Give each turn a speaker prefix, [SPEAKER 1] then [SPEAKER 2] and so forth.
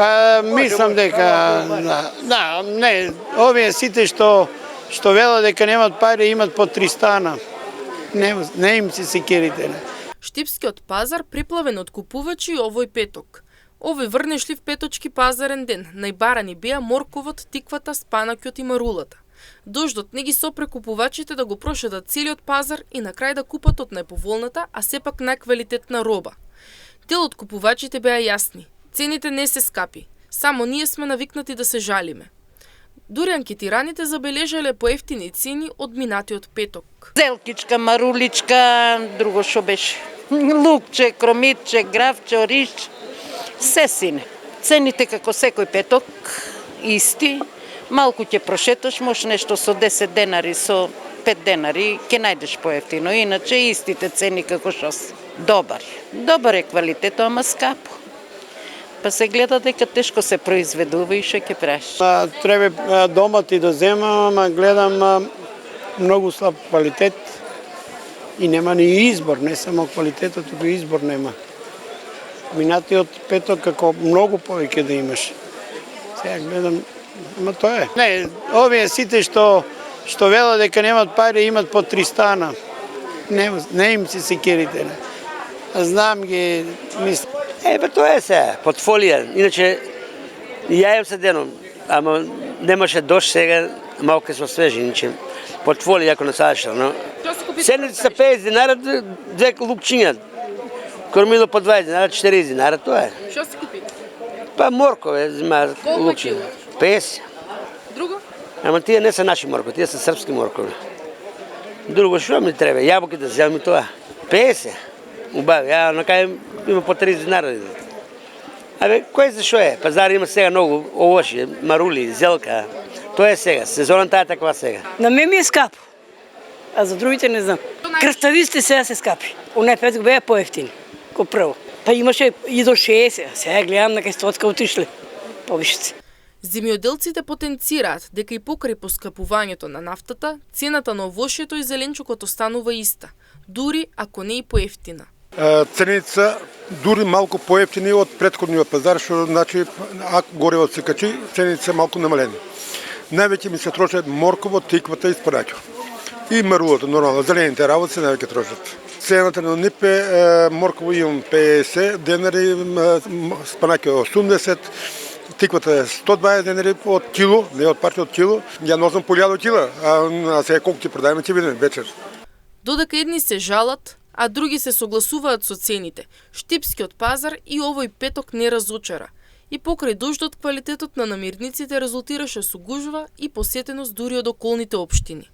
[SPEAKER 1] Па мислам дека не, овие сите што велат дека немат пари имат по 3 стана. Не им се секерите.
[SPEAKER 2] Штипскиот пазар приплавен од купувачи овој петок. Овој врнешлив петочки пазарен ден најбарани беа морковот, тиквата, спанакјот и марулата. Дождот не ги сопре купувачите да го прошедат целиот пазар и на крај да купат од најповолната, а сепак најквалитетна роба. Дел од купувачите беа јасни. Цените не се скапи. Само ние сме навикнати да се жалиме. Дури анкетираните забележале поевтини цени од минатиот петок.
[SPEAKER 3] Зелкичка, маруличка, друго што беше. Лукче, кромитче, гравче, ориш, се сине. Цените како секој петок, исти. Малку ќе прошеташ, може нешто со 10 денари, со 5 денари, ќе најдеш поевтино. Иначе истите цени како што се. Добар. Добар е квалитетот, ама скапо. Па се гледа дека тешко се произведува и што ќе правиш.
[SPEAKER 1] Треба домати да земам, ама гледам многу слаб квалитет и нема ни избор, не само квалитетот, туку избор нема. Минатиот петок како многу повеќе да имаш. Сега гледам, ама тоа е. Не, овие сите што велат дека немат пари имат по 3 стана. Не им се секерите. Знам ги, мислам.
[SPEAKER 4] Тоа е се, портфолија. Иначе, јајам се деном, ама немаше дошт сега, малко се освежи, иначе портфолија ако не садеше, но... Цените са 50 динара, 2 лукчиња. Кормило по 20 динара, 40 динара, тоа е.
[SPEAKER 2] Што си купи?
[SPEAKER 4] Па моркове, лукчиња. 50.
[SPEAKER 2] Друго?
[SPEAKER 4] Ама тие не се наши моркови, тие се српски моркови. Друго што ми треба, јабуки да земам и тоа. 50. Убави, а на кај има по 30 динара. Абе, кој за што е? Пазар има сега многу овошје, марули, зелка. Тоа е сега, сезоната е таква сега.
[SPEAKER 5] На мен ми е скапо, а за другите не знам. Краставиците сега се скапи. Онај петок беа поевтини, ко прво. Па имаше и до 60, сега гледам на кај стотка отишле повишици.
[SPEAKER 2] Земјоделците потенцираат дека и покрај поскапувањето на нафтата, цената на овошјето и зеленчукот останува иста, дури ако не и поевтина.
[SPEAKER 6] Цените се дури малку поевтини од претходниот пазар, што значи ако горевот се качи, цените се малку намалени. Највеќе ми се трошат морковот, тиквата и спанакјот. И марулото, нормално, зелените работи се највеќе трошат. Цената на нип е морково имам 50 денари, спанакјот 80, тиквата е 120 денари од кило, не од парче, од кило. Ја носам по 1000 кила, а сега колку ќе продајме ќе видиме вечер.
[SPEAKER 2] Додека едни се жалат, а други се согласуваат со цените, Штипскиот пазар и овој петок не разочара. И покрај дождот, квалитетот на намирниците резултираше со гужва и посетеност дури од околните општини.